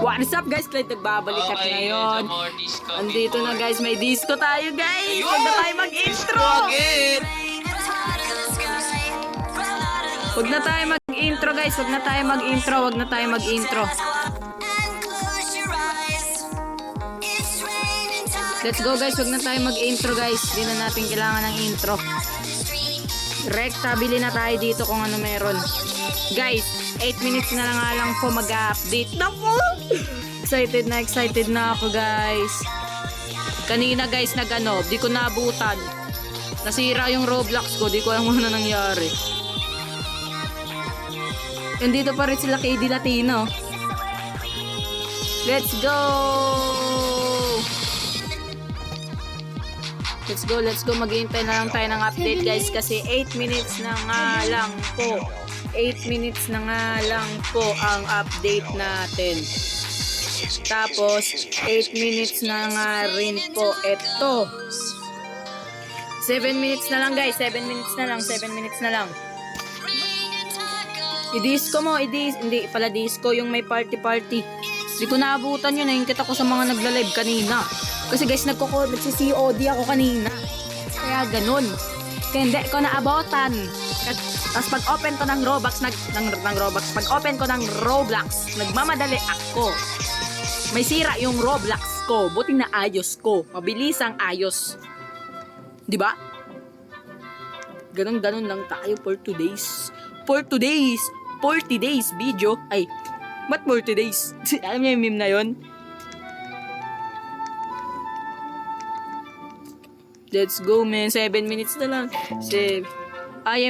What is up guys? Clyde nagbabalik at ngayon. Andito na guys, may disco tayo guys. Huwag na tayo mag-intro. Huwag na tayo mag-intro guys. Huwag na tayo mag-intro. Huwag na tayo mag-intro. Let's go guys. Huwag na tayo mag-intro guys. Hindi na natin kailangan ng intro. Rekta, bili na tayo dito kung ano meron. Guys, 8 minutes na lang po mag-update na po. Excited na ako guys. Kanina guys di ko naabutan. Nasira yung Roblox ko, di ko alam ano nangyari. Nandito pa rin sila KD Latino. Let's go! Let's go. Maghihintay na lang tayo ng update guys kasi 8 minutes na nga lang po. 8 minutes na nga lang po ang update natin. Tapos 8 minutes na nga rin po ito. 7 minutes na lang guys. 7 minutes na lang. I-disco mo. Hindi pala disco yung may party. Hindi ko naabutan yun. Nakikita ko sa mga nagla-live kanina. Kasi guys, nagsi-COD ako kanina. Kaya ganun. Kaya hindi ko naabutan. Tapos pag open ko ng Roblox, pag open ko ng Roblox, nagmamadali ako. May sira yung Roblox ko. Buti na ayos ko. Mabilis ang ayos. Di ba? Ganun lang tayo for today's 40 days video. Ay, ba't 40 days? Alam niyo yung meme na yun? Let's go man. 7 minutes na lang. I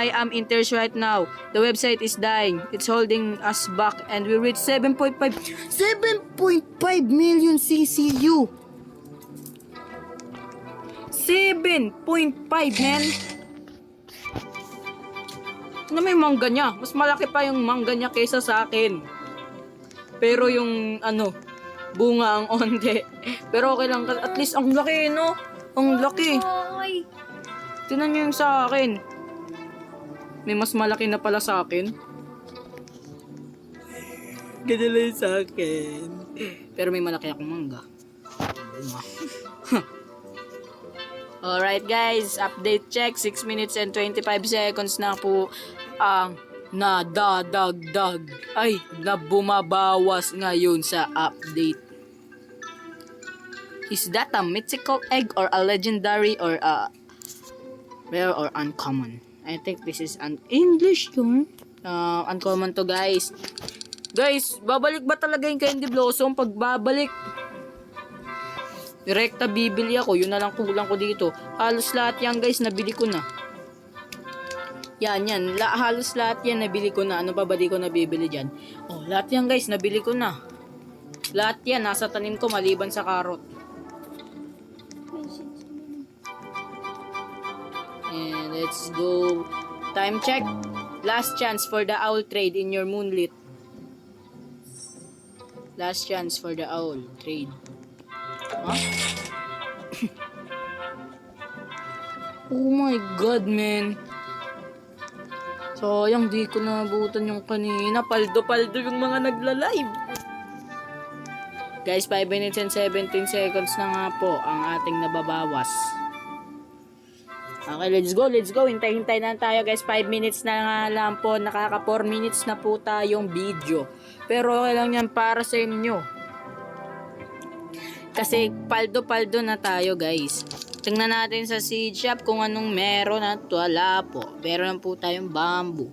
am in tears right now. The website is dying. It's holding us back and we reached 7.5 million CCU. 7.5 man. Ano may mangga niya? Mas malaki pa yung mangga niya kaysa sa akin. Pero yung bunga ang onde. Pero okay lang. At least ang laki, no? Ang laki. Tingnan nyo yung sa akin. May mas malaki na pala sa akin. Ganyan lang yung sa akin. Pero may malaki akong mangga. Alright guys, update check. 6 minutes and 25 seconds na po ang nadadagdag. Ay, na bumabawas ngayon sa update. Is that a mythical egg or a legendary or a rare or uncommon? I think this is an English yun. Uncommon to guys. Guys, babalik ba talaga yung Candy Blossom? Pag babalik, direkta bibili ako. Yun na lang kulang ko dito. Halos lahat yan guys, nabili ko na. Yan. Halos lahat yan nabili ko na. Ano pa ba di ko nabibili dyan? Oh, lahat yan guys, nabili ko na. Lahat yan, nasa tanim ko maliban sa carrot. And let's go. Time check. Last chance for the owl trade in your moonlit. Last chance for the owl trade. Huh? Oh my god, man. Sayang, di ko nabutan yung kanina. Paldo yung mga nagla-live. Guys, 5 minutes and 17 seconds na nga po ang ating nababawas. Okay, let's go. Hintay na tayo guys. 5 minutes na nga lang po. Nakaka 4 minutes na po tayong video. Pero okay lang yan para sa inyo. Kasi paldo na tayo guys. Tingnan natin sa seed shop kung anong meron at wala po. Meron po tayong bamboo.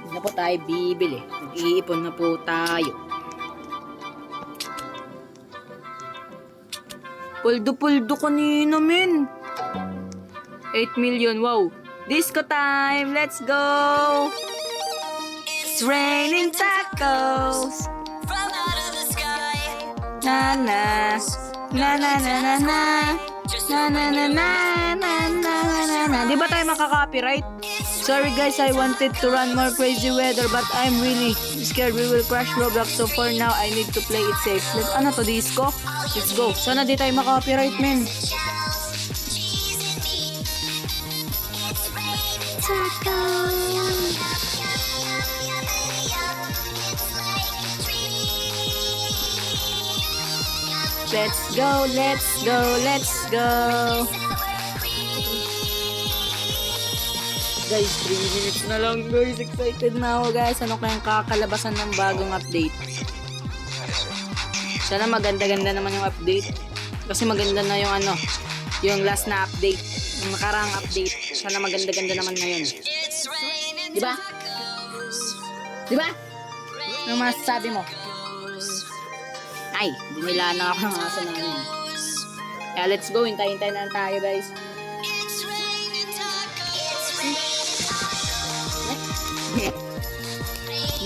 Hindi na po tayo bibili. Nag-iipon na po tayo. Paldo kanina men. 8 million, wow. Disco time, let's go. It's raining tacos. Na na na na na na na na na na na na. Di ba tayo makaka-copyright? Sorry guys, I wanted to run more crazy weather but I'm really scared we will crash Roblox, so for now I need to play it safe. Ano to, disco? Let's go. Sana di tayo makaka-copyright men. Let's go, let's go, let's go. Guys, 3 minutes na lang guys. Excited na ako guys. Ano kayang kakalabasan ng bagong update? Sana maganda-ganda naman yung update. Kasi maganda na yung ano, yung last na update. Yung nakaraang update. Sana maganda-ganda naman ngayon. Diba? Diba? Ano masasabi mo? Ay, binila na ako ng aso namin. Kaya let's go. Hintay-hintay na tayo guys.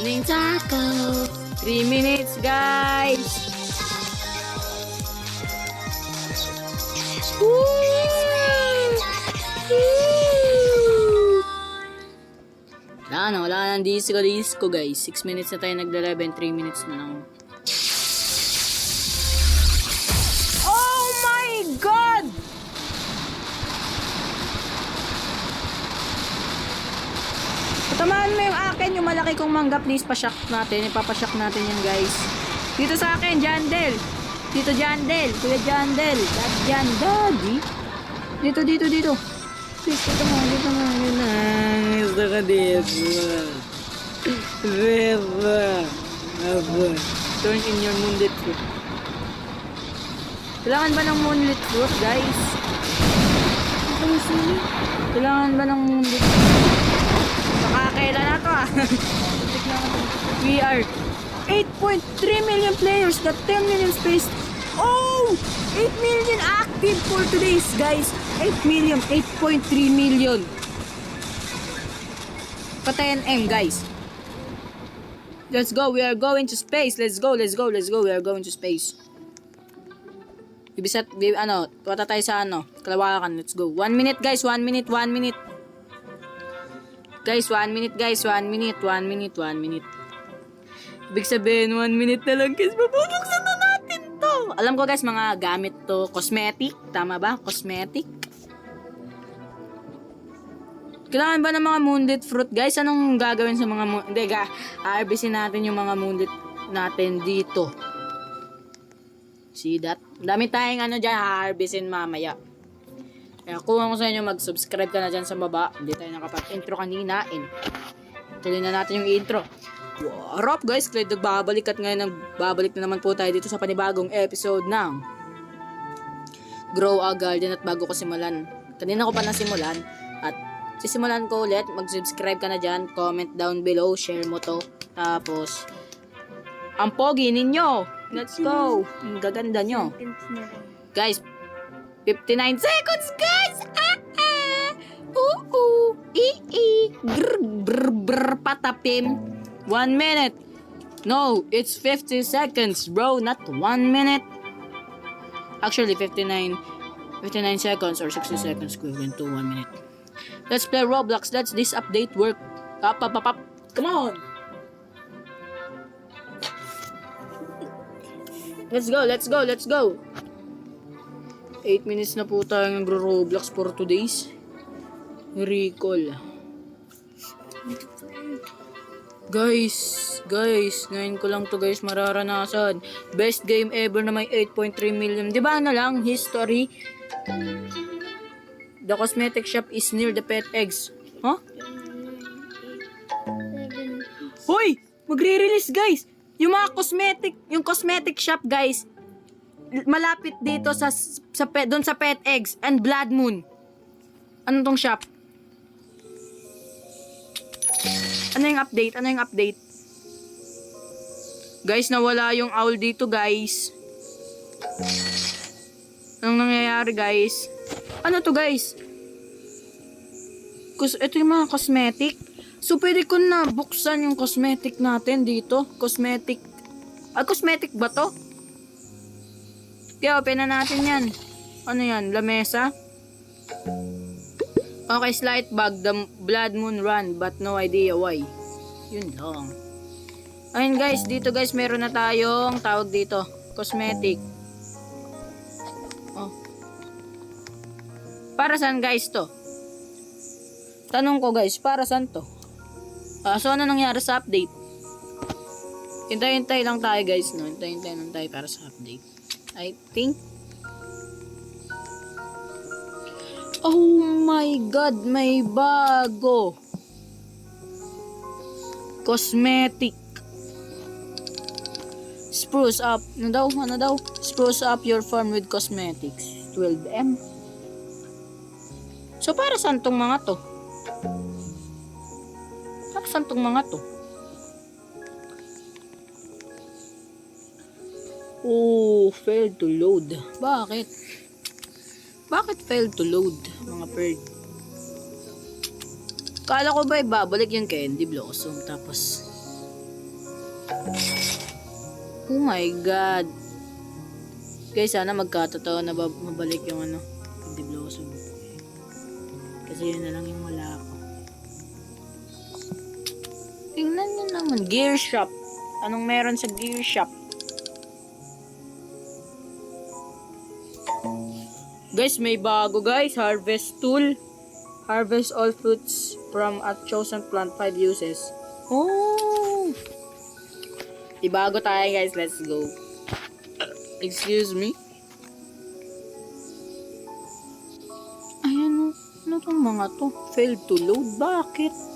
Ning taco. 3 minutes guys. Wala nang disco guys. 6 minutes na tayo nagla-live and 3 minutes na lang. Oh my God! Patamaan mo yung akin, yung malaki kong mangga. Please, pa-shock natin. Ipapashock natin yan guys. Dito sa akin, Jandel. Dito Jandel. Kuya Jandel. Dad Jandel. Dito. Please, dito mo. Gusto ka dito. Turn in your moonlit fruit. Kailangan ba ng moonlit fruit, guys? Kailangan ba ng moonlit fruit? Nakakailan na to ah. We are 8.3 million players. Got 10 million space. Oh! 8 million active for today's guys. 8 million. 8.3 million. Pa 10M guys. Let's go. We are going to space. Let's go. We are going to space. Tuwata tayo sa Kalawakan. Let's go. 1 minute guys. 1 minute. Guys, 1 minute guys. 1 minute. Ibig sabihin, 1 minute na lang guys. Mabubuksan na natin to. Alam ko guys, mga gamit to. Cosmetic. Tama ba? Cosmetic. Kailangan ba ng mga moonlit fruit guys? Anong gagawin sa mga harvestin natin yung mga moonlit natin dito. See that? Dami tayong dyan, harvestin mamaya. Kaya kung ako sa inyo, mag-subscribe ka na dyan sa baba. Hindi tayo nakapag-intro kanina. Tuloy na natin yung intro. What up guys? Clyde nagbabalik at ngayon nagbabalik na naman po tayo dito sa panibagong episode ng Grow a Garden. At bago ko simulan, kanina ko pa nasimulan at sisimulan ko ulit, mag-subscribe ka na dyan, comment down below, share mo to. Tapos, ang pogi ninyo. Let's go. Ang gaganda nyo. Guys, 59 seconds, guys! Grr, patapim. 1 minute. No, it's 50 seconds, bro. Not 1 minute. Actually, 59 seconds or 60 seconds equivalent to 1 minute. Let's play Roblox. Let's this update work. Up. Come on. Let's go. 8 minutes na po tayo nagro-Roblox for 2 days. Recall. Guys, ngayon ko lang to guys mararanasan. Best game ever na may 8.3 million. Di ba history? The cosmetic shop is near the pet eggs. Huh? Hoy! Magre-release guys! Yung mga cosmetic shop guys, malapit dito doon sa pet eggs and Blood Moon. Ano tong shop? Ano yung update? Guys, nawala yung owl dito guys. Anong nangyayari guys? Ano to guys? Ito yung mga cosmetic. So pwede ko na buksan yung cosmetic natin dito. Cosmetic ba to? Kaya open na natin yan. Ano yan? Lamesa? Okay, slight bag. The Blood Moon run but no idea why. Yun lang. Ayun guys, dito guys meron na tayong tawag dito. Cosmetic. Oh. Para saan guys to? Tanong ko guys, para saan to? So ano nangyari sa update? Hintay lang tayo guys, no? Hintay lang tayo para sa update. I think. Oh my God, may bago. Cosmetic. Spruce up. Ano daw? Spruce up your farm with cosmetics. 12M. So, para saan tong mga to? Para saan tong mga to? Oh, failed to load. Bakit? Bakit failed to load, mga bird? Kala ko ba ibabalik yung candy blossom, tapos... Oh my God. Guys, sana magkatotoo na mabalik yung ano, candy blossom. Kasi yun na lang yung wala ako. Tingnan nyo naman, gear shop. Anong meron sa gear shop? Guys, may bago guys. Harvest tool. Harvest all fruits from a chosen plant. 5 uses. Oh! Ibago tayo guys. Let's go. Excuse me. Ayan o. Ano tong mga to? Failed to load. Bakit?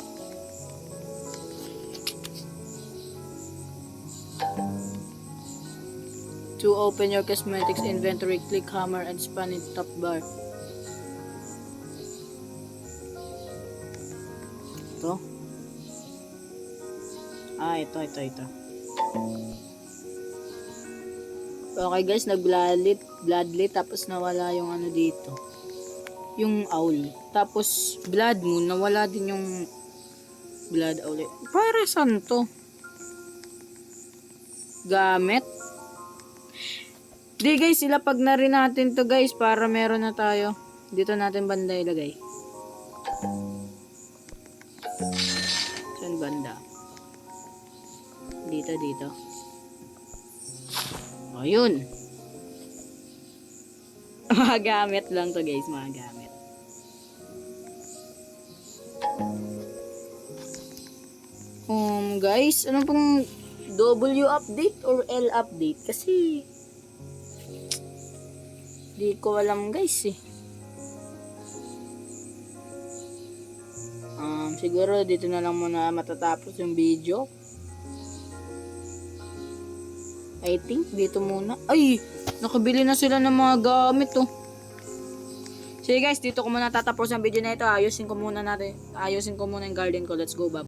To open your cosmetics inventory, click hammer and span in top bar. Ito. Ito. Okay guys, bloodlet, tapos nawala yung ano dito. Yung owl. Tapos, blood moon, nawala din yung blood owl. Para saan to? Gamit? Di guys, ilapag na rin natin to guys para meron na tayo. Dito natin banda ilagay. Saan banda? Dito. Ayun. Mga gamit lang to guys, mga gamit. Guys, ano pong W update or L update? Kasi di ko alam guys eh. Siguro dito na lang muna matatapos yung video. I think dito muna. Ay! Nakabili na sila ng mga gamit oh. Sige guys, dito ko muna tatapos ang video na ito. Ayusin ko muna yung garden ko. Let's go, bye.